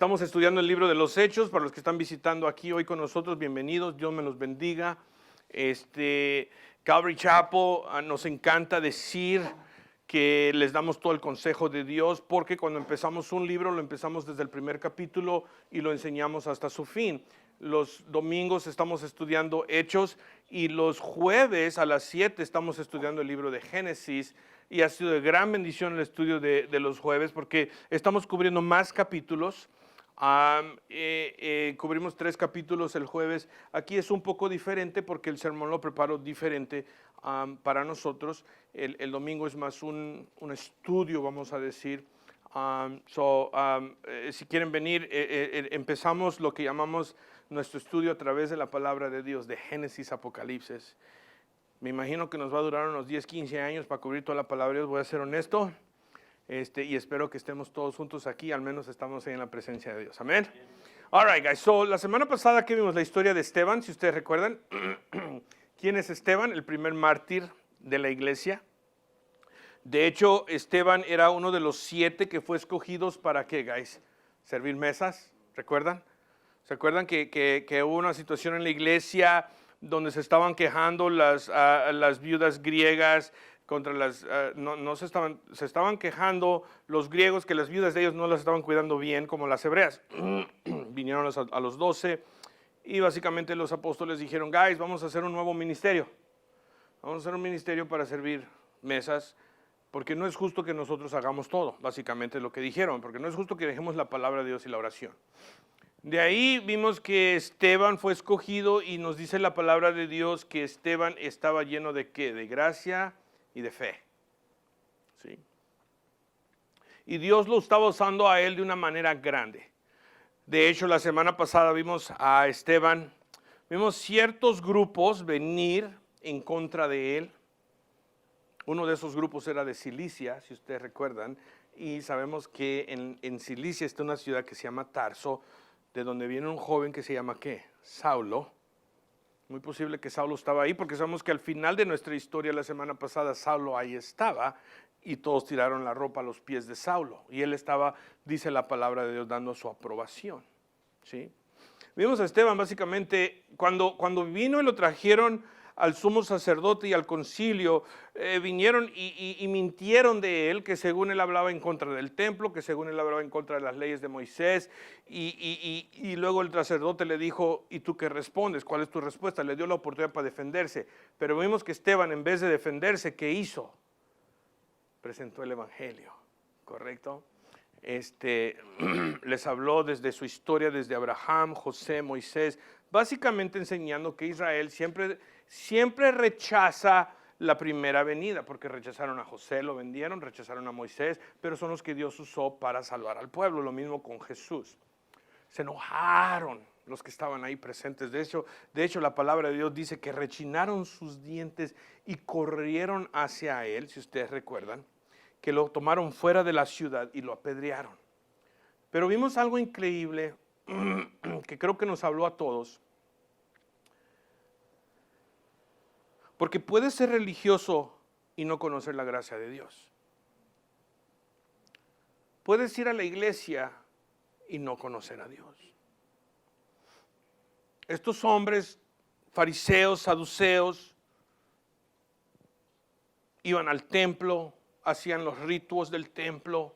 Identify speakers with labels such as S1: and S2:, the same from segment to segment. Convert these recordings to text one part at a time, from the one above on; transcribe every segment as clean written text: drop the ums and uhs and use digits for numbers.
S1: Estamos estudiando el libro de los Hechos. Para los que están visitando aquí hoy con nosotros, bienvenidos, Dios me los bendiga. Calvary Chapel, nos encanta decir que les damos todo el consejo de Dios, porque cuando empezamos un libro lo empezamos desde el primer capítulo y lo enseñamos hasta su fin. Los domingos estamos estudiando Hechos y los jueves a las 7 estamos estudiando el libro de Génesis. Y ha sido de gran bendición el estudio de los jueves porque estamos cubriendo más capítulos. Cubrimos 3 capítulos el jueves. Aquí es un poco diferente porque el sermón lo preparo diferente para nosotros. El domingo es más un estudio, vamos a decir. Si quieren venir, empezamos lo que llamamos nuestro estudio a través de la palabra de Dios, de Génesis, Apocalipsis. Me imagino que nos va a durar unos 10, 15 años para cubrir toda la palabra de Dios, voy a ser honesto. Y espero que estemos todos juntos aquí, al menos estamos ahí en la presencia de Dios. Amén. All right, guys. So, la semana pasada que vimos la historia de Esteban, si ustedes recuerdan. ¿Quién es Esteban? El primer mártir de la iglesia. De hecho, Esteban era uno de los 7 que fue escogidos para ¿qué, guys? Servir mesas, ¿recuerdan? ¿Se acuerdan que hubo una situación en la iglesia donde se estaban quejando las viudas griegas contra las, se estaban quejando los griegos que las viudas de ellos no las estaban cuidando bien como las hebreas? Vinieron a los 12 y básicamente los apóstoles dijeron, guys, vamos a hacer un nuevo ministerio. Vamos a hacer un ministerio para servir mesas, porque no es justo que nosotros hagamos todo, básicamente lo que dijeron, porque no es justo que dejemos la palabra de Dios y la oración. De ahí vimos que Esteban fue escogido y nos dice la palabra de Dios que Esteban estaba lleno de ¿qué? De gracia y de fe. ¿Sí? Y Dios lo estaba usando a él de una manera grande. De hecho, la semana pasada vimos a Esteban, vimos ciertos grupos venir en contra de él. Uno de esos grupos era de Cilicia, si ustedes recuerdan, y sabemos que en Cilicia está una ciudad que se llama Tarso, de donde viene un joven que se llama ¿qué? Saulo. Muy posible que Saulo estaba ahí, porque sabemos que al final de nuestra historia la semana pasada, Saulo ahí estaba, y todos tiraron la ropa a los pies de Saulo. Y él estaba, dice la palabra de Dios, dando su aprobación. ¿Sí? Vimos a Esteban básicamente, cuando vino y lo trajeron al sumo sacerdote y al concilio, vinieron y mintieron de él, que según él hablaba en contra del templo, que según él hablaba en contra de las leyes de Moisés, y luego el sacerdote le dijo, ¿y tú qué respondes? ¿Cuál es tu respuesta? Le dio la oportunidad para defenderse, pero vimos que Esteban, en vez de defenderse, ¿qué hizo? Presentó el evangelio, ¿correcto? Les habló desde su historia, desde Abraham, José, Moisés, básicamente enseñando que Israel siempre rechaza la primera venida, porque rechazaron a José, lo vendieron, rechazaron a Moisés, pero son los que Dios usó para salvar al pueblo. Lo mismo con Jesús. Se enojaron los que estaban ahí presentes. De hecho, la palabra de Dios dice que rechinaron sus dientes y corrieron hacia él, si ustedes recuerdan, que lo tomaron fuera de la ciudad y lo apedrearon. Pero vimos algo increíble que creo que nos habló a todos. Porque puedes ser religioso y no conocer la gracia de Dios. Puedes ir a la iglesia y no conocer a Dios. Estos hombres, fariseos, saduceos, iban al templo, hacían los ritos del templo,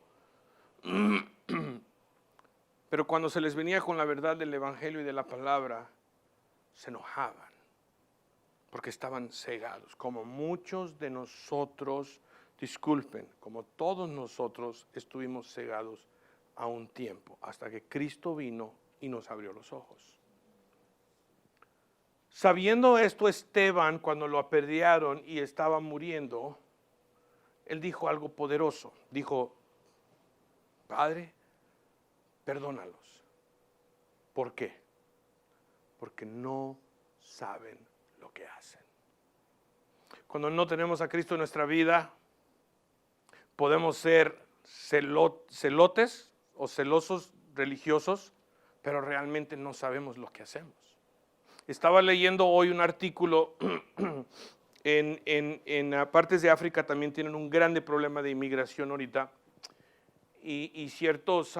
S1: pero cuando se les venía con la verdad del evangelio y de la palabra, se enojaban, porque estaban cegados, como muchos de nosotros, disculpen, como todos nosotros estuvimos cegados a un tiempo, hasta que Cristo vino y nos abrió los ojos. Sabiendo esto, Esteban, cuando lo apedrearon y estaba muriendo, él dijo algo poderoso. Dijo, Padre, perdónalos. ¿Por qué? Porque no saben lo que hacen. Cuando no tenemos a Cristo en nuestra vida, podemos ser celotes o celosos religiosos, pero realmente no sabemos lo que hacemos. Estaba leyendo hoy un artículo en partes de África también tienen un grande problema de inmigración ahorita. y ciertos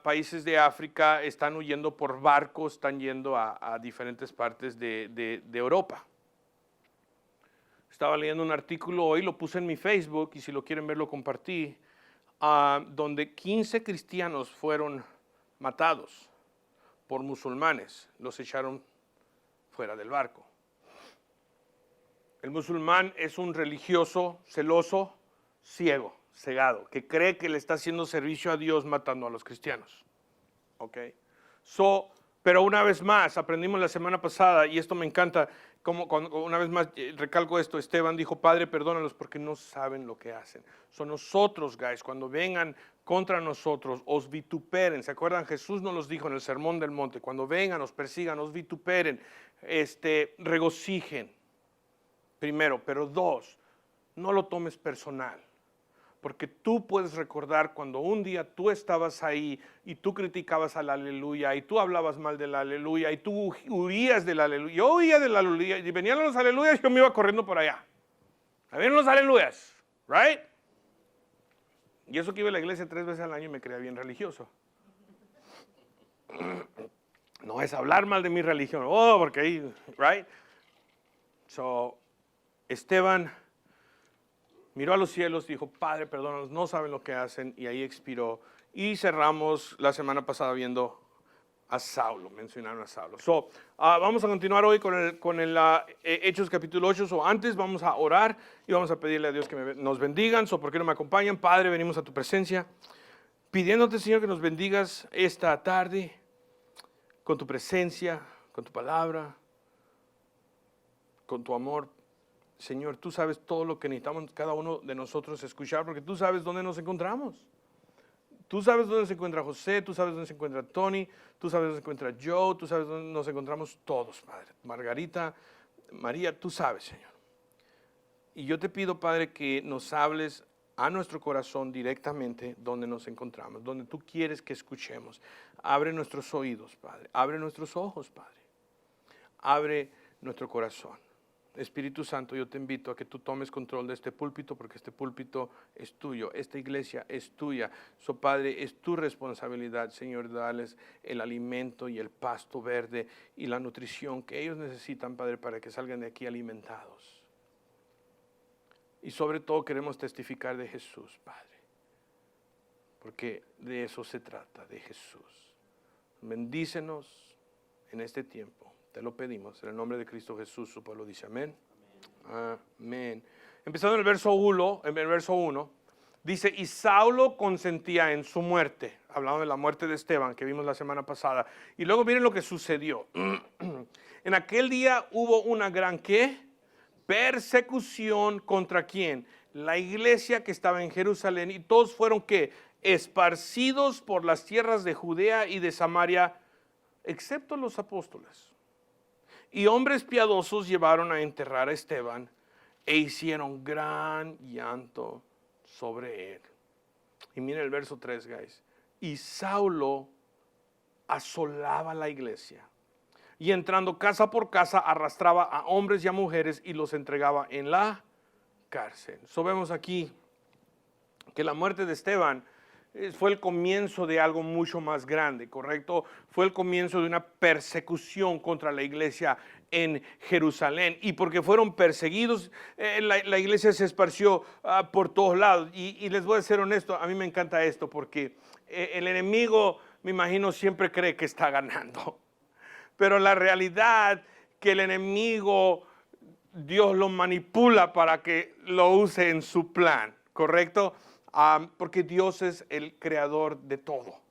S1: países de África están huyendo por barcos, están yendo a diferentes partes de Europa. Estaba leyendo un artículo hoy, lo puse en mi Facebook y si lo quieren ver lo compartí, donde 15 cristianos fueron matados por musulmanes, los echaron fuera del barco. El musulmán es un religioso, celoso, ciego, cegado, que cree que le está haciendo servicio a Dios matando a los cristianos. ¿Ok? Pero una vez más, aprendimos la semana pasada, y esto me encanta, una vez más recalco esto, Esteban dijo, Padre, perdónalos porque no saben lo que hacen. Son nosotros, guys, cuando vengan contra nosotros, os vituperen. ¿Se acuerdan? Jesús nos los dijo en el Sermón del Monte, cuando vengan, os persigan, os vituperen, regocijen. Primero, pero dos, no lo tomes personal. Porque tú puedes recordar cuando un día tú estabas ahí y tú criticabas al aleluya y tú hablabas mal del aleluya y tú huías del aleluya. Yo huía del aleluya y venían los aleluyas y yo me iba corriendo por allá. Ahí vienen los aleluyas, right? Y eso que iba a la iglesia 3 veces al año y me creía bien religioso. No es hablar mal de mi religión, porque ahí, right? Esteban miró a los cielos, dijo, Padre, perdónanos, no saben lo que hacen, y ahí expiró. Y cerramos la semana pasada viendo a Saulo, mencionaron a Saulo. Vamos a continuar hoy con el Hechos capítulo 8. Antes vamos a orar y vamos a pedirle a Dios que nos bendigan. ¿Por qué no me acompañan? Padre, venimos a tu presencia, pidiéndote, Señor, que nos bendigas esta tarde con tu presencia, con tu palabra, con tu amor. Señor, tú sabes todo lo que necesitamos cada uno de nosotros escuchar, porque tú sabes dónde nos encontramos. Tú sabes dónde se encuentra José, tú sabes dónde se encuentra Tony, tú sabes dónde se encuentra Joe, tú sabes dónde nos encontramos todos, Padre. Margarita, María, tú sabes, Señor. Y yo te pido, Padre, que nos hables a nuestro corazón directamente donde nos encontramos, donde tú quieres que escuchemos. Abre nuestros oídos, Padre. Abre nuestros ojos, Padre. Abre nuestro corazón. Espíritu Santo, yo te invito a que tú tomes control de este púlpito, porque este púlpito es tuyo, esta iglesia es tuya. Padre, es tu responsabilidad, Señor, darles el alimento y el pasto verde y la nutrición que ellos necesitan, Padre, para que salgan de aquí alimentados. Y sobre todo queremos testificar de Jesús, Padre, porque de eso se trata, de Jesús. Bendícenos en este tiempo. Te lo pedimos en el nombre de Cristo Jesús. Su pueblo dice amén. Amén. Empezando en el verso 1, dice, y Saulo consentía en su muerte. Hablando de la muerte de Esteban, que vimos la semana pasada. Y luego miren lo que sucedió. En aquel día hubo una gran, ¿qué? Persecución contra ¿quién? La iglesia que estaba en Jerusalén. Y todos fueron, ¿qué? Esparcidos por las tierras de Judea y de Samaria, excepto los apóstoles. Y hombres piadosos llevaron a enterrar a Esteban e hicieron gran llanto sobre él. Y miren el verso 3, guys. Y Saulo asolaba la iglesia y entrando casa por casa arrastraba a hombres y a mujeres y los entregaba en la cárcel. Vemos aquí que la muerte de Esteban fue el comienzo de algo mucho más grande, ¿correcto? Fue el comienzo de una persecución contra la iglesia en Jerusalén. Y porque fueron perseguidos, la iglesia se esparció por todos lados. Y les voy a ser honesto, a mí me encanta esto porque el enemigo, me imagino, siempre cree que está ganando. Pero la realidad que el enemigo, Dios lo manipula para que lo use en su plan, ¿correcto? Porque Dios es el creador de todo.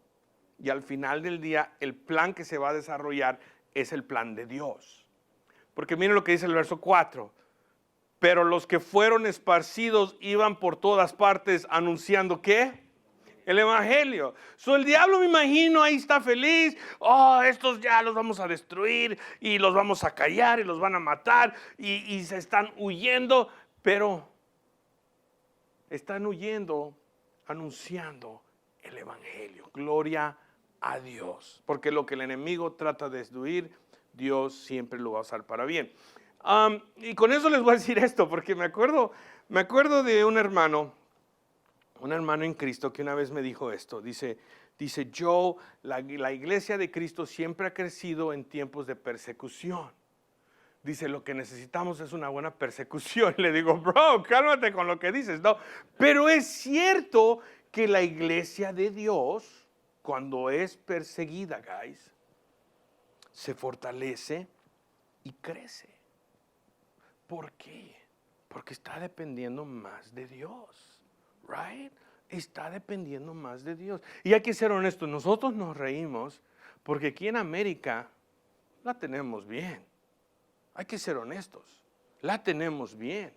S1: Y al final del día, el plan que se va a desarrollar es el plan de Dios. Porque miren lo que dice el verso 4. Pero los que fueron esparcidos iban por todas partes anunciando, ¿qué? El evangelio. El diablo, me imagino, ahí está feliz. Estos ya los vamos a destruir y los vamos a callar y los van a matar y se están huyendo. Pero están huyendo, anunciando el evangelio. Gloria a Dios. Porque lo que el enemigo trata de destruir, Dios siempre lo va a usar para bien. Y con eso les voy a decir esto, porque me acuerdo de un hermano un hermano en Cristo que una vez me dijo esto, dice, Joe, la iglesia de Cristo siempre ha crecido en tiempos de persecución. Dice, lo que necesitamos es una buena persecución. Le digo, bro, cálmate con lo que dices. No, pero es cierto que la iglesia de Dios, cuando es perseguida, guys, se fortalece y crece. ¿Por qué? Porque está dependiendo más de Dios, right? Está dependiendo más de Dios. Y hay que ser honestos, nosotros nos reímos porque aquí en América la tenemos bien. Hay que ser honestos, la tenemos bien.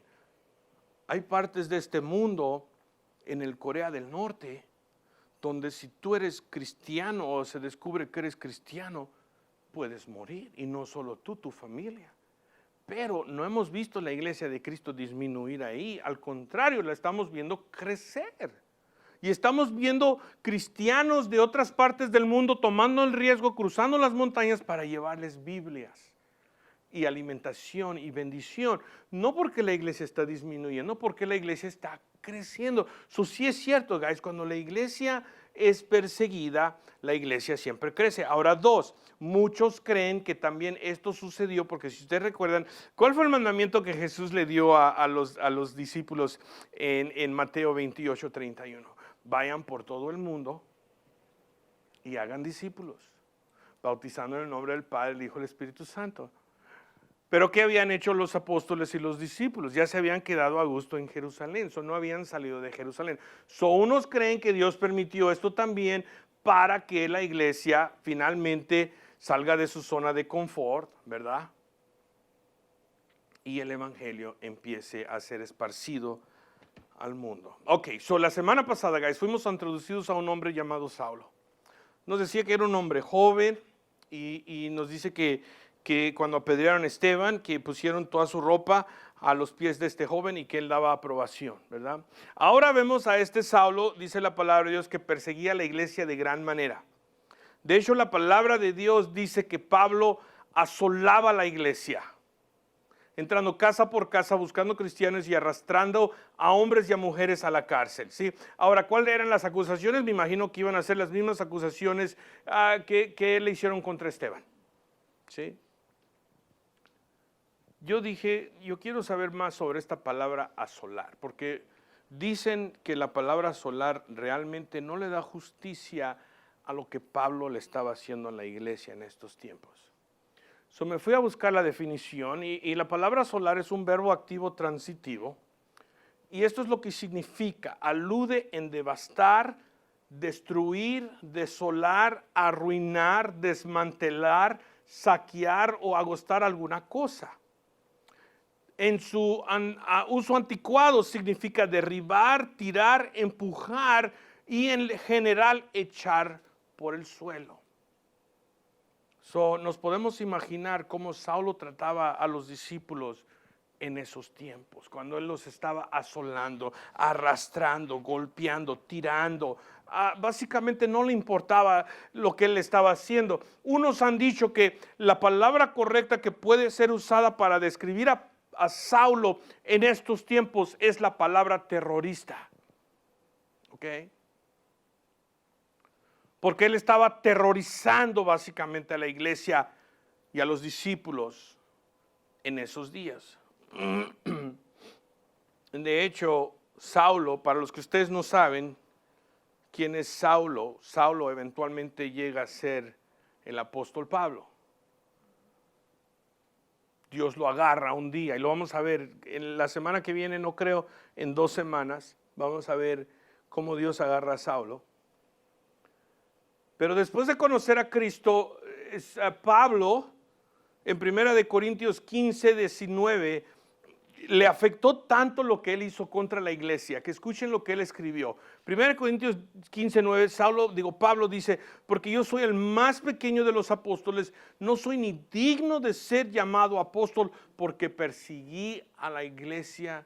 S1: Hay partes de este mundo, en el Corea del Norte, donde si tú eres cristiano o se descubre que eres cristiano, puedes morir, y no solo tú, tu familia. Pero no hemos visto la iglesia de Cristo disminuir ahí, al contrario, la estamos viendo crecer. Y estamos viendo cristianos de otras partes del mundo tomando el riesgo, cruzando las montañas para llevarles Biblias y alimentación y bendición. No porque la iglesia está disminuyendo, porque la iglesia está creciendo. Eso sí es cierto, guys, cuando la iglesia es perseguida, la iglesia siempre crece. Ahora, dos, muchos creen que también esto sucedió, porque si ustedes recuerdan, ¿cuál fue el mandamiento que Jesús le dio a los discípulos en Mateo 28:31? Vayan por todo el mundo y hagan discípulos, bautizando en el nombre del Padre, el Hijo y el Espíritu Santo. Pero ¿qué habían hecho los apóstoles y los discípulos? Ya se habían quedado a gusto en Jerusalén, no habían salido de Jerusalén. Unos creen que Dios permitió esto también para que la iglesia finalmente salga de su zona de confort, ¿verdad? Y el evangelio empiece a ser esparcido al mundo. Ok, la semana pasada, guys, fuimos introducidos a un hombre llamado Saulo. Nos decía que era un hombre joven y nos dice que cuando apedrearon a Esteban, que pusieron toda su ropa a los pies de este joven y que él daba aprobación, ¿verdad? Ahora vemos a este Saulo, dice la palabra de Dios, que perseguía a la iglesia de gran manera. De hecho, la palabra de Dios dice que Pablo asolaba la iglesia, entrando casa por casa, buscando cristianos y arrastrando a hombres y a mujeres a la cárcel, ¿sí? Ahora, ¿cuáles eran las acusaciones? Me imagino que iban a ser las mismas acusaciones que le hicieron contra Esteban, ¿sí? Yo dije, yo quiero saber más sobre esta palabra asolar, porque dicen que la palabra asolar realmente no le da justicia a lo que Pablo le estaba haciendo a la iglesia en estos tiempos. Me fui a buscar la definición y la palabra asolar es un verbo activo transitivo, y esto es lo que significa: alude en devastar, destruir, desolar, arruinar, desmantelar, saquear o agostar alguna cosa. En su uso anticuado significa derribar, tirar, empujar y en general echar por el suelo. Nos podemos imaginar cómo Saulo trataba a los discípulos en esos tiempos, cuando él los estaba asolando, arrastrando, golpeando, tirando. Básicamente no le importaba lo que él estaba haciendo. Unos han dicho que la palabra correcta que puede ser usada para describir a Saulo en estos tiempos es la palabra terrorista. ¿Ok? Porque él estaba aterrorizando básicamente a la iglesia y a los discípulos en esos días. De hecho, Saulo, para los que ustedes no saben quién es Saulo, Saulo eventualmente llega a ser el apóstol Pablo. Dios lo agarra un día y lo vamos a ver en la semana que viene, no creo, en 2 semanas, vamos a ver cómo Dios agarra a Saulo. Pero después de conocer a Cristo, Pablo, en 1 Corintios 15:19, le afectó tanto lo que él hizo contra la iglesia, que escuchen lo que él escribió. 1 Corintios 15:9, Pablo dice: porque yo soy el más pequeño de los apóstoles, no soy ni digno de ser llamado apóstol, porque persiguí a la iglesia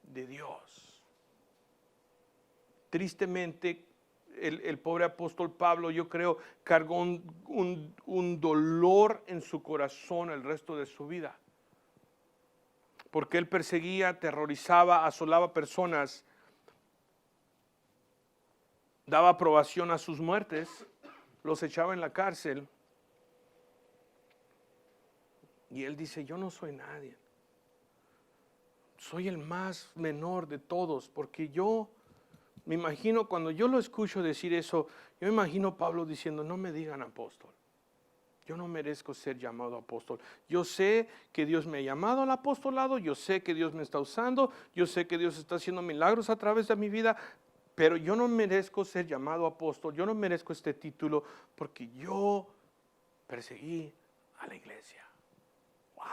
S1: de Dios. Tristemente, el pobre apóstol Pablo, yo creo, cargó un dolor en su corazón el resto de su vida, porque él perseguía, aterrorizaba, asolaba personas daba aprobación a sus muertes, los echaba en la cárcel. Y él dice, yo no soy nadie. Soy el más menor de todos, porque yo me imagino, cuando yo lo escucho decir eso, yo me imagino a Pablo diciendo, no me digan apóstol. Yo no merezco ser llamado apóstol. Yo sé que Dios me ha llamado al apostolado, yo sé que Dios me está usando, yo sé que Dios está haciendo milagros a través de mi vida, pero yo no merezco ser llamado apóstol, yo no merezco este título porque yo perseguí a la iglesia. Wow.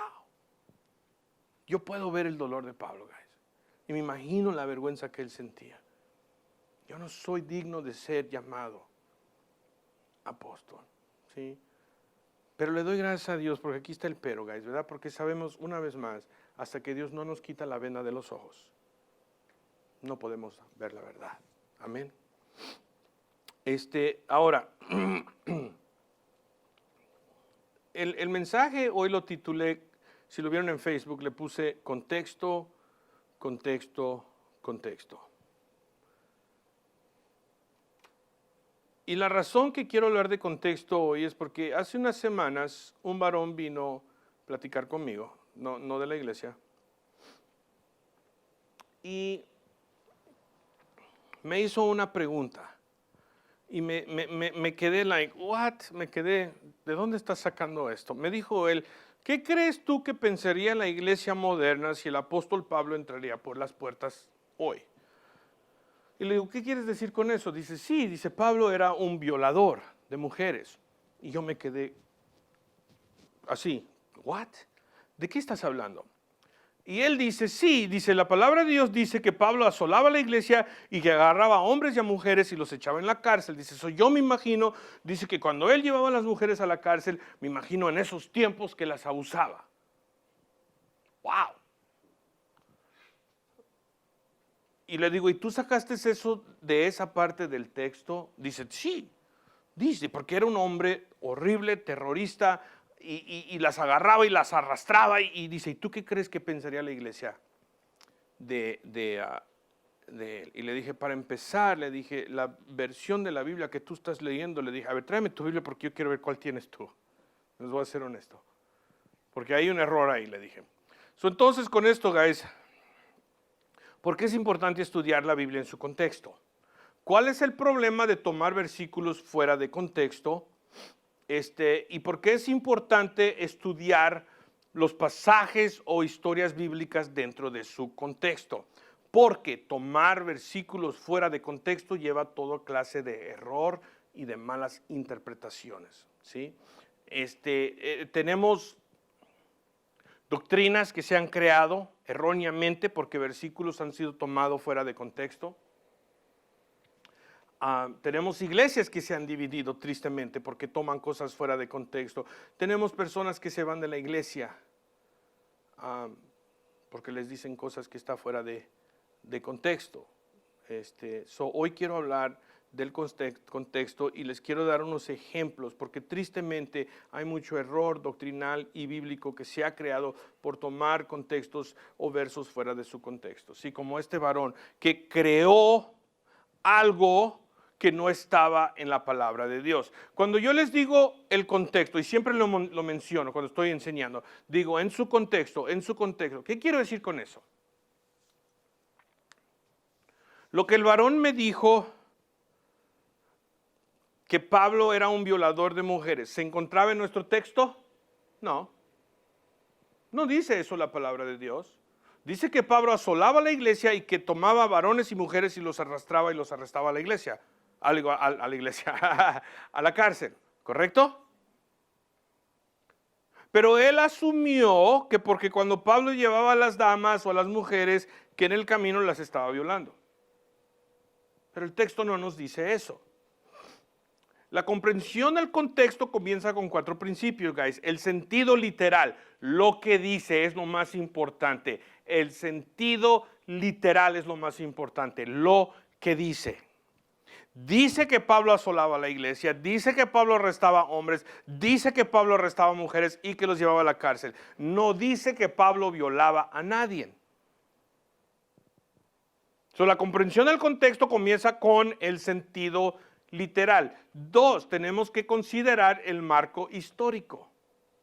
S1: Yo puedo ver el dolor de Pablo, guys, y me imagino la vergüenza que él sentía. Yo no soy digno de ser llamado apóstol, ¿sí? Pero le doy gracias a Dios, porque aquí está el pero, guys, ¿verdad? Porque sabemos una vez más, hasta que Dios no nos quita la venda de los ojos, no podemos ver la verdad. Amén. Ahora, el mensaje hoy lo titulé, si lo vieron en Facebook, le puse contexto, contexto, contexto. Y la razón que quiero hablar de contexto hoy es porque hace unas semanas un varón vino a platicar conmigo, no de la iglesia, y me hizo una pregunta. Y me quedé like, what? Me quedé, ¿de dónde estás sacando esto? Me dijo él, ¿qué crees tú que pensaría la iglesia moderna si el apóstol Pablo entraría por las puertas hoy? Y le digo, ¿qué quieres decir con eso? Dice, sí, dice, Pablo era un violador de mujeres. Y yo me quedé así, what? ¿De qué estás hablando? Y él dice, sí, dice, la palabra de Dios dice que Pablo asolaba la iglesia y que agarraba a hombres y a mujeres y los echaba en la cárcel. Dice, eso yo me imagino, dice que cuando él llevaba a las mujeres a la cárcel, me imagino en esos tiempos que las abusaba. ¡Wow! Y le digo, ¿y tú sacaste eso de esa parte del texto? Dice, sí, dice, porque era un hombre horrible, terrorista, y las agarraba y las arrastraba, y dice, ¿y tú qué crees que pensaría la iglesia de él? Y le dije, para empezar, le dije, la versión de la Biblia que tú estás leyendo, le dije, a ver, tráeme tu Biblia porque yo quiero ver cuál tienes tú. Les voy a ser honesto, porque hay un error ahí, le dije. Entonces, con esto, guys, ¿por qué es importante estudiar la Biblia en su contexto? ¿Cuál es el problema de tomar versículos fuera de contexto? ¿Y por qué es importante estudiar los pasajes o historias bíblicas dentro de su contexto? Porque tomar versículos fuera de contexto lleva a toda clase de error y de malas interpretaciones, ¿sí? Tenemos doctrinas que se han creado erróneamente porque versículos han sido tomados fuera de contexto. Tenemos iglesias que se han dividido tristemente porque toman cosas fuera de contexto. Tenemos personas que se van de la iglesia porque les dicen cosas que están fuera de contexto. Hoy quiero hablar del contexto y les quiero dar unos ejemplos porque tristemente hay mucho error doctrinal y bíblico que se ha creado por tomar contextos o versos fuera de su contexto. Sí, como este varón que creó algo que no estaba en la palabra de Dios. Cuando yo les digo el contexto, y siempre lo menciono cuando estoy enseñando, digo en su contexto, ¿qué quiero decir con eso? Lo que el varón me dijo, que Pablo era un violador de mujeres, ¿se encontraba en nuestro texto? No. No dice eso la palabra de Dios. Dice que Pablo asolaba la iglesia y que tomaba varones y mujeres y los arrastraba y los arrestaba a la iglesia. A la iglesia, a la cárcel, ¿correcto? Pero él asumió que porque cuando Pablo llevaba a las damas o a las mujeres, que en el camino las estaba violando. Pero el texto no nos dice eso. La comprensión del contexto comienza con 4 principios, guys. El sentido literal, lo que dice es lo más importante. El sentido literal es lo más importante, lo que dice. Dice que Pablo asolaba la iglesia, dice que Pablo arrestaba hombres, dice que Pablo arrestaba mujeres y que los llevaba a la cárcel. No dice que Pablo violaba a nadie. So, la comprensión del contexto comienza con el sentido literal. 2, tenemos que considerar el marco histórico.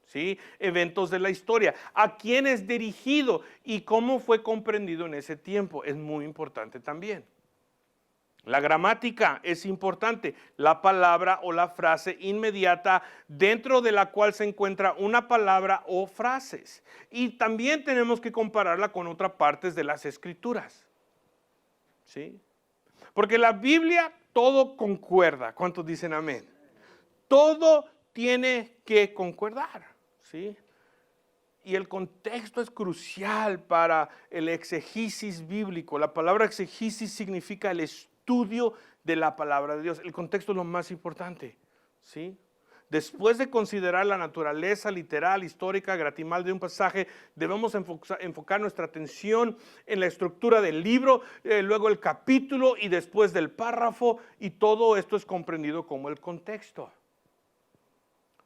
S1: ¿Sí? Eventos de la historia, a quién es dirigido y cómo fue comprendido en ese tiempo, es muy importante también. La gramática es importante, la palabra o la frase inmediata dentro de la cual se encuentra una palabra o frases. Y también tenemos que compararla con otras partes de las escrituras. ¿Sí? Porque la Biblia todo concuerda. ¿Cuántos dicen amén? Todo tiene que concordar. ¿Sí? Y el contexto es crucial para el exegesis bíblico. La palabra exegesis significa el estudio de la palabra de Dios. El contexto es lo más importante. ¿Sí? Después de considerar la naturaleza literal, histórica, gratimal de un pasaje, debemos enfocar nuestra atención en la estructura del libro, luego el capítulo y después del párrafo, y todo esto es comprendido como el contexto.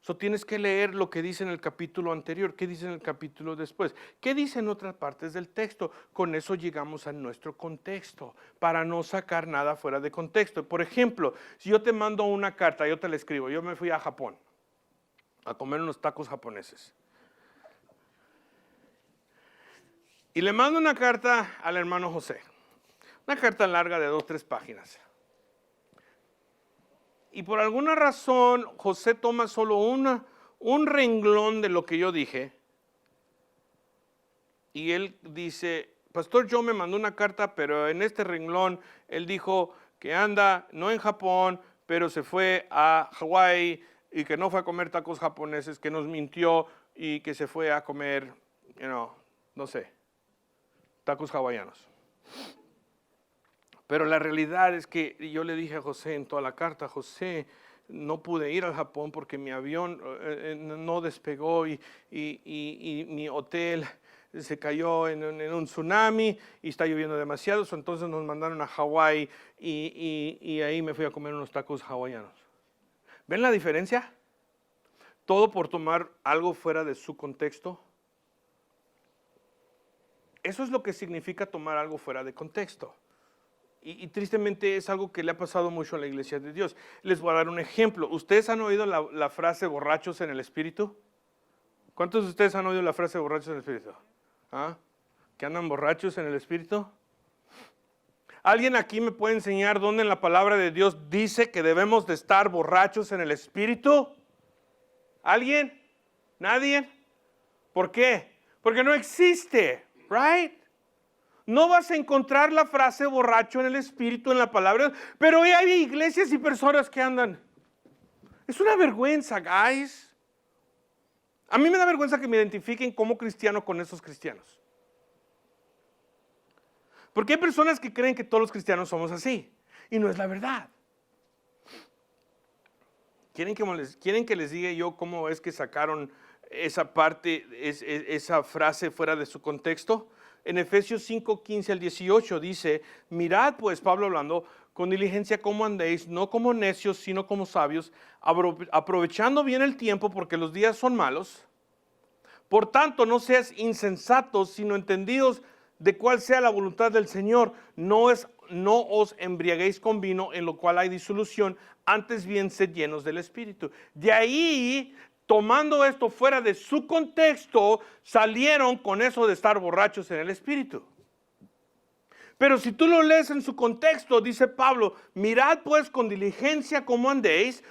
S1: So, tienes que leer lo que dice en el capítulo anterior, qué dice en el capítulo después, qué dice en otras partes del texto. Con eso llegamos a nuestro contexto, para no sacar nada fuera de contexto. Por ejemplo, si yo te mando una carta, yo te la escribo, yo me fui a Japón a comer unos tacos japoneses. Y le mando una carta al hermano José, una carta larga de 2 o 3 páginas. Y por alguna razón, José toma solo un renglón de lo que yo dije. Y él dice, Pastor Joe me mandó una carta, pero en este renglón, él dijo que anda, no en Japón, pero se fue a Hawái y que no fue a comer tacos japoneses, que nos mintió y que se fue a comer, no sé, tacos hawaianos. Pero la realidad es que yo le dije a José en toda la carta, José, no pude ir al Japón porque mi avión no despegó y mi hotel se cayó en un tsunami y está lloviendo demasiado, entonces nos mandaron a Hawái y ahí me fui a comer unos tacos hawaianos. ¿Ven la diferencia? Todo por tomar algo fuera de su contexto. Eso es lo que significa tomar algo fuera de contexto. Y tristemente es algo que le ha pasado mucho a la iglesia de Dios. Les voy a dar un ejemplo. ¿Ustedes han oído la frase borrachos en el espíritu? ¿Cuántos de ustedes han oído la frase borrachos en el espíritu? ¿Ah? ¿Que andan borrachos en el espíritu? ¿Alguien aquí me puede enseñar dónde en la palabra de Dios dice que debemos de estar borrachos en el espíritu? ¿Alguien? ¿Nadie? ¿Por qué? Porque no existe, right? No vas a encontrar la frase borracho en el espíritu en la palabra, pero hay iglesias y personas que andan. Es una vergüenza, guys. A mí me da vergüenza que me identifiquen como cristiano con esos cristianos. Porque hay personas que creen que todos los cristianos somos así, y no es la verdad. ¿Quieren que les diga yo cómo es que sacaron esa parte, esa frase fuera de su contexto? En Efesios 5, 15 al 18 dice, mirad pues, Pablo hablando, con diligencia cómo andéis, no como necios, sino como sabios, aprovechando bien el tiempo porque los días son malos. Por tanto, no seas insensatos, sino entendidos de cuál sea la voluntad del Señor. No os embriaguéis con vino, en lo cual hay disolución, antes bien sed llenos del Espíritu. De ahí, tomando esto fuera de su contexto, salieron con eso de estar borrachos en el Espíritu. Pero si tú lo lees en su contexto, dice Pablo, mirad pues con diligencia cómo andéis.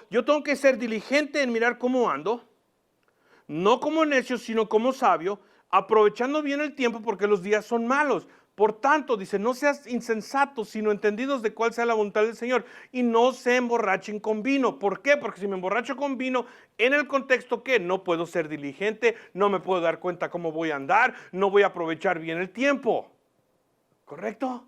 S1: Yo tengo que ser diligente en mirar cómo ando, no como necio, sino como sabio, aprovechando bien el tiempo porque los días son malos. Por tanto, dice, no seas insensatos, sino entendidos de cuál sea la voluntad del Señor, y no se emborrachen con vino. ¿Por qué? Porque si me emborracho con vino, en el contexto que no puedo ser diligente, no me puedo dar cuenta cómo voy a andar, no voy a aprovechar bien el tiempo. ¿Correcto?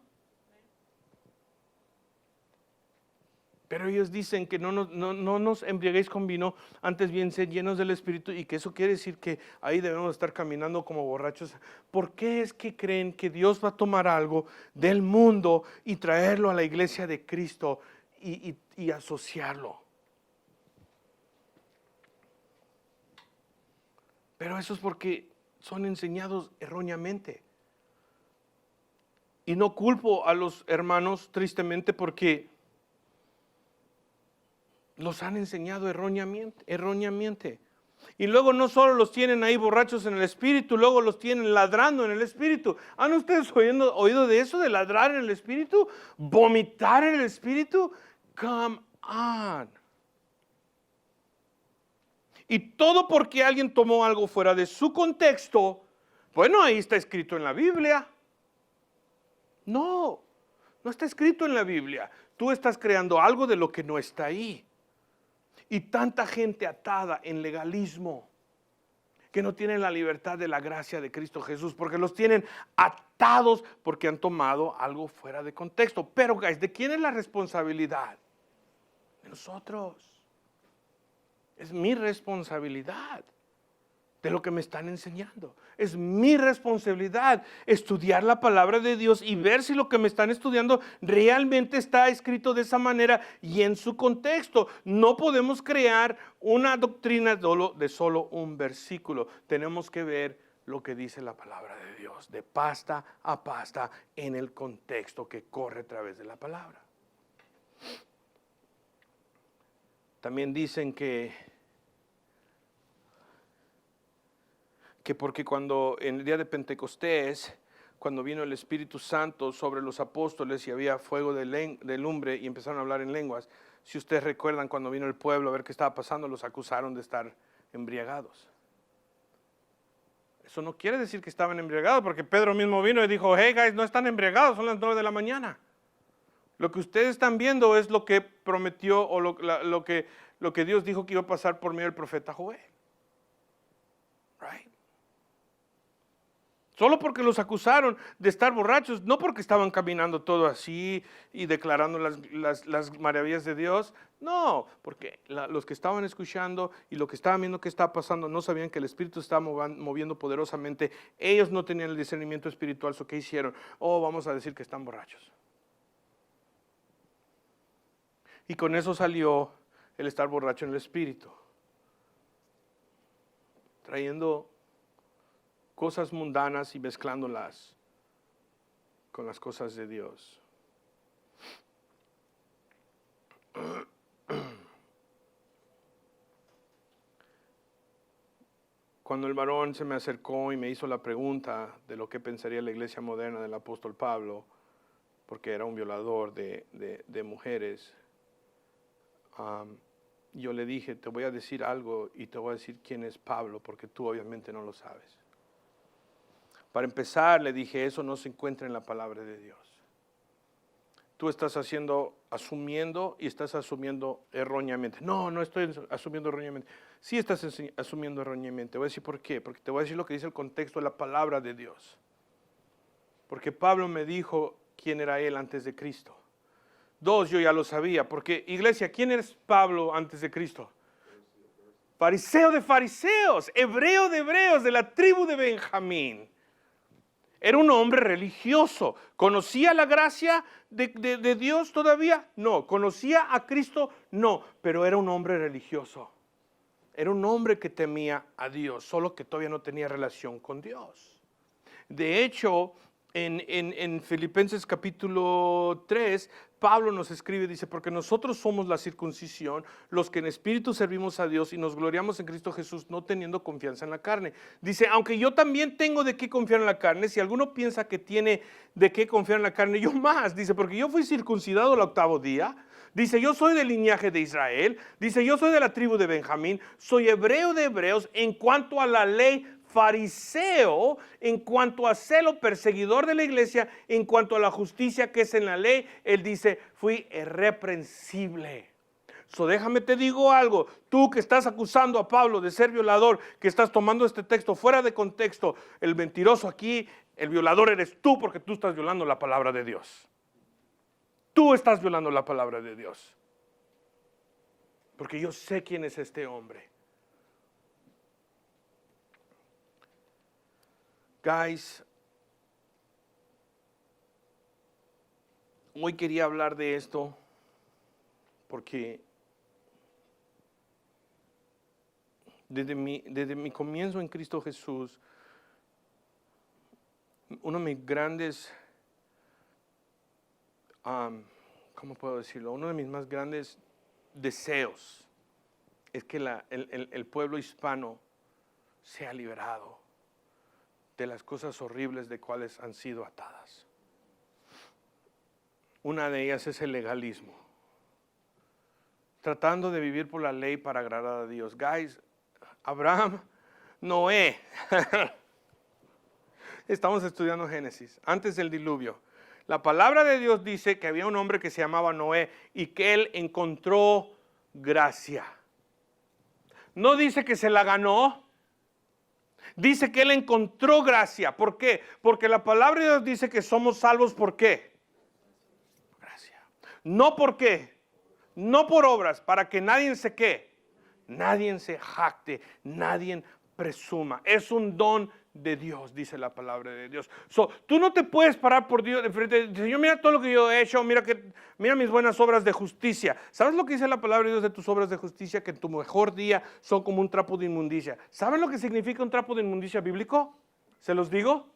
S1: Pero ellos dicen que no nos embriaguéis con vino, antes bien sed llenos del Espíritu, y que eso quiere decir que ahí debemos estar caminando como borrachos. ¿Por qué es que creen que Dios va a tomar algo del mundo y traerlo a la iglesia de Cristo y asociarlo? Pero eso es porque son enseñados erróneamente. Y no culpo a los hermanos tristemente porque los han enseñado erróneamente. Y luego no solo los tienen ahí borrachos en el espíritu, luego los tienen ladrando en el espíritu. ¿Han ustedes oído de eso, de ladrar en el espíritu? ¿Vomitar en el espíritu? Come on. Y todo porque alguien tomó algo fuera de su contexto. Bueno, ahí está escrito en la Biblia. No, no está escrito en la Biblia. Tú estás creando algo de lo que no está ahí. Y tanta gente atada en legalismo que no tienen la libertad de la gracia de Cristo Jesús, porque los tienen atados porque han tomado algo fuera de contexto. Pero, guys, ¿de quién es la responsabilidad? De nosotros. Es mi responsabilidad de lo que me están enseñando. Es mi responsabilidad estudiar la palabra de Dios y ver si lo que me están estudiando realmente está escrito de esa manera y en su contexto. No podemos crear una doctrina de solo un versículo. Tenemos que ver lo que dice la palabra de Dios, de pasta a pasta, en el contexto que corre a través de la palabra. También dicen que porque cuando en el día de Pentecostés, cuando vino el Espíritu Santo sobre los apóstoles y había fuego de lumbre y empezaron a hablar en lenguas, si ustedes recuerdan cuando vino el pueblo a ver qué estaba pasando, los acusaron de estar embriagados. Eso no quiere decir que estaban embriagados, porque Pedro mismo vino y dijo, hey guys, no están embriagados, son las 9 de la mañana. Lo que ustedes están viendo es lo que prometió o lo que Dios dijo que iba a pasar por medio del profeta Joel. Right? Solo porque los acusaron de estar borrachos, no porque estaban caminando todo así y declarando las maravillas de Dios. No, porque los que estaban escuchando y lo que estaban viendo que estaba pasando no sabían que el Espíritu estaba moviendo poderosamente. Ellos no tenían el discernimiento espiritual, ¿so qué hicieron? Oh, vamos a decir que están borrachos. Y con eso salió el estar borracho en el Espíritu, trayendo cosas mundanas y mezclándolas con las cosas de Dios. Cuando el varón se me acercó y me hizo la pregunta de lo que pensaría la iglesia moderna del apóstol Pablo, porque era un violador de mujeres, yo le dije, te voy a decir algo y te voy a decir quién es Pablo, porque tú obviamente no lo sabes. Para empezar, le dije, eso no se encuentra en la palabra de Dios. Tú estás asumiendo y estás asumiendo erróneamente. No, no estoy asumiendo erróneamente. Sí estás asumiendo erróneamente. Voy a decir por qué. Porque te voy a decir lo que dice el contexto de la palabra de Dios. Porque Pablo me dijo quién era él antes de Cristo. 2, yo ya lo sabía. Porque, iglesia, ¿quién es Pablo antes de Cristo? Fariseo de fariseos, hebreo de hebreos, de la tribu de Benjamín. Era un hombre religioso. ¿Conocía la gracia de Dios todavía? No. ¿Conocía a Cristo? No. Pero era un hombre religioso. Era un hombre que temía a Dios, solo que todavía no tenía relación con Dios. De hecho, en Filipenses capítulo 3, Pablo nos escribe, dice, porque nosotros somos la circuncisión, los que en espíritu servimos a Dios y nos gloriamos en Cristo Jesús, no teniendo confianza en la carne. Dice, aunque yo también tengo de qué confiar en la carne, si alguno piensa que tiene de qué confiar en la carne, yo más. Dice, porque yo fui circuncidado el 8º día. Dice, yo soy del linaje de Israel. Dice, yo soy de la tribu de Benjamín. Soy hebreo de hebreos en cuanto a la ley, fariseo en cuanto a celo, perseguidor de la iglesia, en cuanto a la justicia que es en la ley. Él dice, fui irreprensible. So, déjame te digo algo, tú que estás acusando a Pablo de ser violador, que estás tomando este texto fuera de contexto, el mentiroso aquí, el violador eres tú, porque tú estás violando la palabra de Dios. Tú estás violando la palabra de Dios. Porque yo sé quién es este hombre. Guys, hoy quería hablar de esto porque desde mi comienzo en Cristo Jesús, uno de mis grandes ¿cómo puedo decirlo? Uno de mis más grandes deseos es que el pueblo hispano sea liberado de las cosas horribles de cuales han sido atadas. Una de ellas es el legalismo. Tratando de vivir por la ley para agradar a Dios. Guys, Abraham, Noé. Estamos estudiando Génesis, antes del diluvio. La palabra de Dios dice que había un hombre que se llamaba Noé y que él encontró gracia. No dice que se la ganó. Dice que él encontró gracia. ¿Por qué? Porque la palabra de Dios dice que somos salvos. ¿Por qué? Gracia. No por qué. No por obras, para que nadie se qué. Nadie se jacte, nadie presuma. Es un don de Dios, dice la palabra de Dios. Tú no te puedes parar por Dios de frente. Señor, mira todo lo que yo he hecho, mira mis buenas obras de justicia. ¿Sabes lo que dice la palabra de Dios de tus obras de justicia? Que en tu mejor día son como un trapo de inmundicia. ¿Saben lo que significa un trapo de inmundicia bíblico? ¿Se los digo?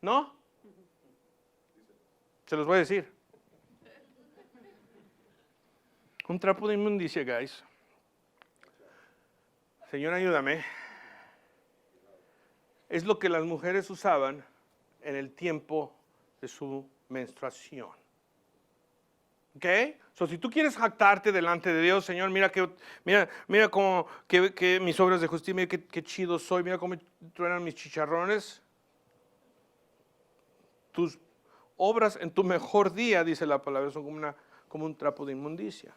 S1: ¿No? Se los voy a decir. Un trapo de inmundicia, guys. Señor, ayúdame. Es lo que las mujeres usaban en el tiempo de su menstruación. ¿Ok? Si tú quieres jactarte delante de Dios, Señor, mira cómo que mis obras de justicia, mira qué chido soy, mira cómo truenan mis chicharrones. Tus obras en tu mejor día, dice la palabra, son como un trapo de inmundicia.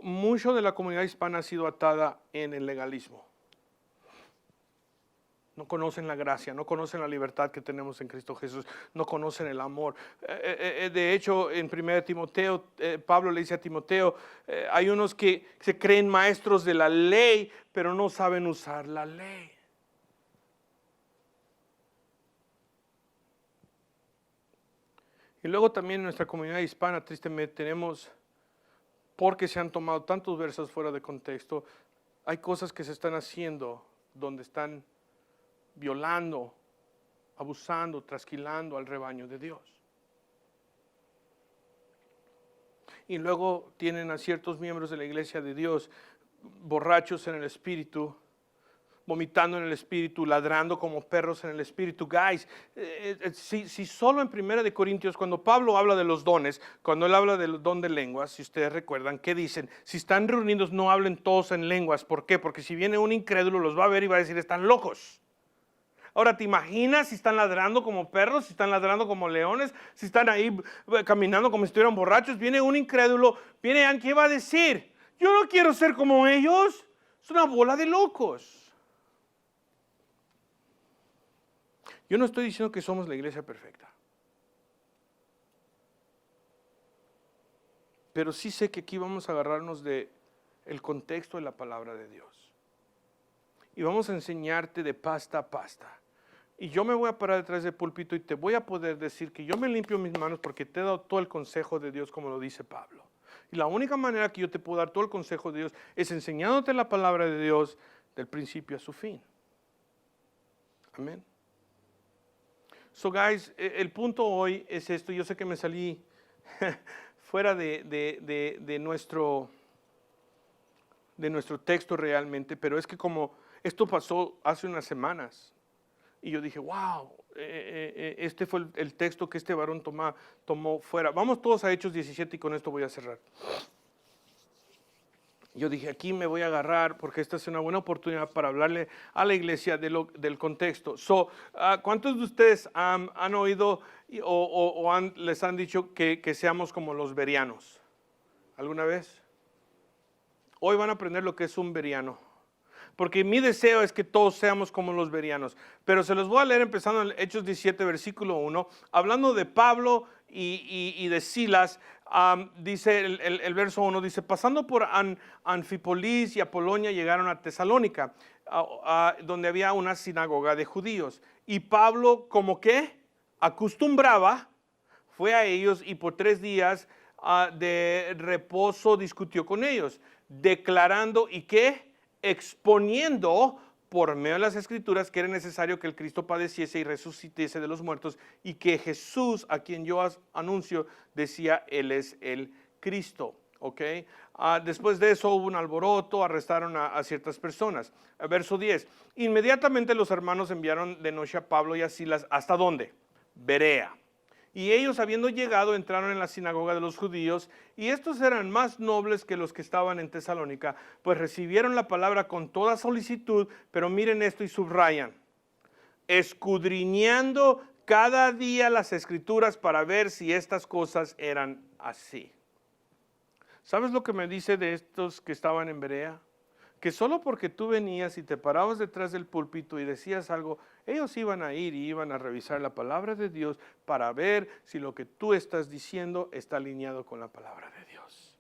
S1: Mucho de la comunidad hispana ha sido atada en el legalismo. No conocen la gracia, no conocen la libertad que tenemos en Cristo Jesús, no conocen el amor. De hecho, en 1 Timoteo, Pablo le dice a Timoteo, hay unos que se creen maestros de la ley, pero no saben usar la ley. Y luego también en nuestra comunidad hispana, tristemente, tenemos, porque se han tomado tantos versos fuera de contexto, hay cosas que se están haciendo donde están violando, abusando, trasquilando al rebaño de Dios. Y luego tienen a ciertos miembros de la iglesia de Dios borrachos en el espíritu, vomitando en el espíritu, ladrando como perros en el espíritu. Guys, si solo en 1 Corintios, cuando Pablo habla de los dones, cuando él habla del don de lenguas, si ustedes recuerdan, ¿qué dicen? Si están reunidos, no hablen todos en lenguas. ¿Por qué? Porque si viene un incrédulo, los va a ver y va a decir, están locos. Ahora, ¿te imaginas si están ladrando como perros, si están ladrando como leones, si están ahí caminando como si estuvieran borrachos? Viene un incrédulo, ¿qué va a decir? Yo no quiero ser como ellos. Es una bola de locos. Yo no estoy diciendo que somos la iglesia perfecta. Pero sí sé que aquí vamos a agarrarnos del contexto de la palabra de Dios. Y vamos a enseñarte de pasta a pasta. Y yo me voy a parar detrás del púlpito y te voy a poder decir que yo me limpio mis manos porque te he dado todo el consejo de Dios, como lo dice Pablo. Y la única manera que yo te puedo dar todo el consejo de Dios es enseñándote la palabra de Dios del principio a su fin. Amén. So guys, el punto hoy es esto. Yo sé que me salí fuera de nuestro texto realmente, pero es que como esto pasó hace unas semanas, y yo dije, wow, este fue el texto que este varón tomó fuera. Vamos todos a Hechos 17 y con esto voy a cerrar. Yo dije, aquí me voy a agarrar porque esta es una buena oportunidad para hablarle a la iglesia del contexto. ¿Cuántos de ustedes han oído o les han dicho que seamos como los bereanos? ¿Alguna vez? Hoy van a aprender lo que es un bereano. Porque mi deseo es que todos seamos como los bereanos. Pero se los voy a leer empezando en Hechos 17, versículo 1. Hablando de Pablo y de Silas, dice el verso 1, dice, pasando por Anfípolis y Apolonia llegaron a Tesalónica, donde había una sinagoga de judíos. Y Pablo, como que acostumbraba, fue a ellos y por 3 días de reposo discutió con ellos, declarando y qué, exponiendo por medio de las Escrituras que era necesario que el Cristo padeciese y resucitase de los muertos, y que Jesús, a quien yo anuncio, decía, Él es el Cristo. ¿Ok? Después de eso hubo un alboroto, arrestaron a ciertas personas. Verso 10. Inmediatamente los hermanos enviaron de noche a Pablo y a Silas, ¿hasta dónde? Berea. Y ellos, habiendo llegado, entraron en la sinagoga de los judíos, y estos eran más nobles que los que estaban en Tesalónica, pues recibieron la palabra con toda solicitud. Pero miren esto y subrayan: escudriñando cada día las Escrituras para ver si estas cosas eran así. ¿Sabes lo que me dice de estos que estaban en Berea? Que solo porque tú venías y te parabas detrás del púlpito y decías algo, ellos iban a ir y iban a revisar la palabra de Dios para ver si lo que tú estás diciendo está alineado con la palabra de Dios.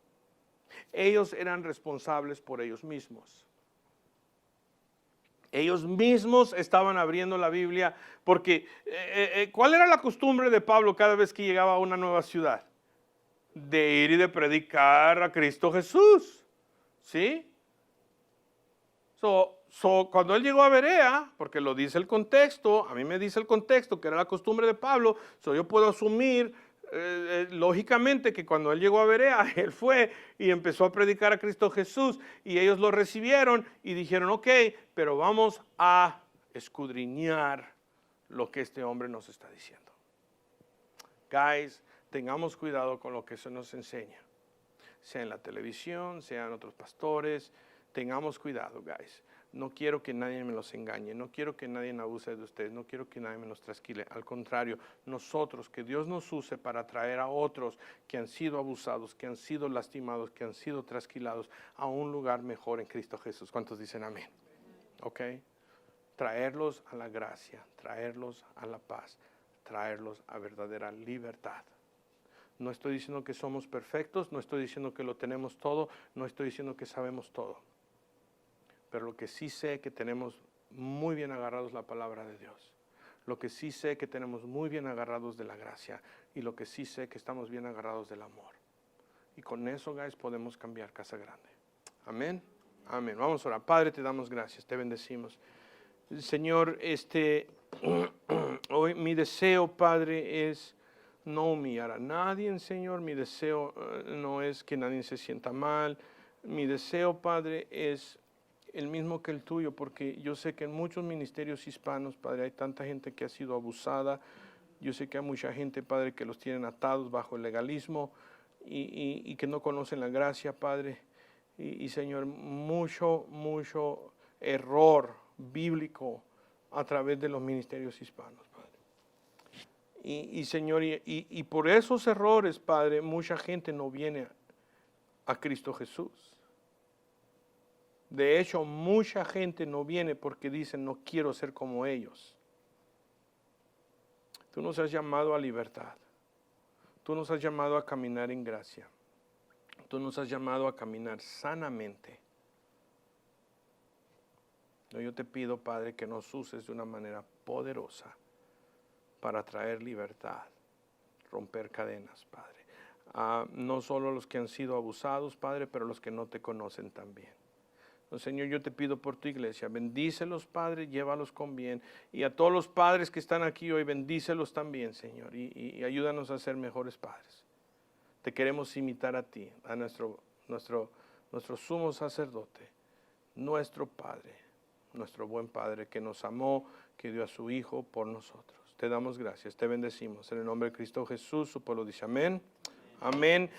S1: Ellos eran responsables por ellos mismos. Ellos mismos estaban abriendo la Biblia porque ¿cuál era la costumbre de Pablo cada vez que llegaba a una nueva ciudad? De ir y de predicar a Cristo Jesús. ¿Sí? Cuando él llegó a Berea, porque lo dice el contexto, a mí me dice el contexto que era la costumbre de Pablo, yo puedo asumir lógicamente que cuando él llegó a Berea, él fue y empezó a predicar a Cristo Jesús, y ellos lo recibieron y dijeron, ok, pero vamos a escudriñar lo que este hombre nos está diciendo. Guys, tengamos cuidado con lo que eso nos enseña, sea en la televisión, sean otros pastores. Tengamos cuidado, guys. No quiero que nadie me los engañe, no quiero que nadie abuse de ustedes, no quiero que nadie me los trasquile. Al contrario, nosotros, que Dios nos use para traer a otros que han sido abusados, que han sido lastimados, que han sido trasquilados a un lugar mejor en Cristo Jesús. ¿Cuántos dicen amén? ¿Ok? Traerlos a la gracia, traerlos a la paz, traerlos a verdadera libertad. No estoy diciendo que somos perfectos, no estoy diciendo que lo tenemos todo, no estoy diciendo que sabemos todo. Pero lo que sí sé que tenemos muy bien agarrados la palabra de Dios. Lo que sí sé que tenemos muy bien agarrados de la gracia. Y lo que sí sé que estamos bien agarrados del amor. Y con eso, guys, podemos cambiar Casa Grande. Amén. Amén. Vamos a orar. Padre, te damos gracias, te bendecimos. Señor, hoy mi deseo, Padre, es no humillar a nadie, Señor. Mi deseo no es que nadie se sienta mal. Mi deseo, Padre, es el mismo que el tuyo, porque yo sé que en muchos ministerios hispanos, Padre, hay tanta gente que ha sido abusada. Yo sé que hay mucha gente, Padre, que los tienen atados bajo el legalismo y que no conocen la gracia, Padre. Y Señor, mucho error bíblico a través de los ministerios hispanos, Padre. Y Señor, y por esos errores, Padre, mucha gente no viene a Cristo Jesús. De hecho, mucha gente no viene porque dicen, no quiero ser como ellos. Tú nos has llamado a libertad. Tú nos has llamado a caminar en gracia. Tú nos has llamado a caminar sanamente. Yo te pido, Padre, que nos uses de una manera poderosa para traer libertad, romper cadenas, Padre. No solo los que han sido abusados, Padre, pero los que no te conocen también. Señor, yo te pido por tu iglesia, bendícelos, Padre, llévalos con bien. Y a todos los padres que están aquí hoy, bendícelos también, Señor, y ayúdanos a ser mejores padres. Te queremos imitar a ti, a nuestro sumo sacerdote, nuestro Padre, nuestro buen Padre que nos amó, que dio a su Hijo por nosotros. Te damos gracias, te bendecimos. En el nombre de Cristo Jesús, su pueblo dice amén. Amén.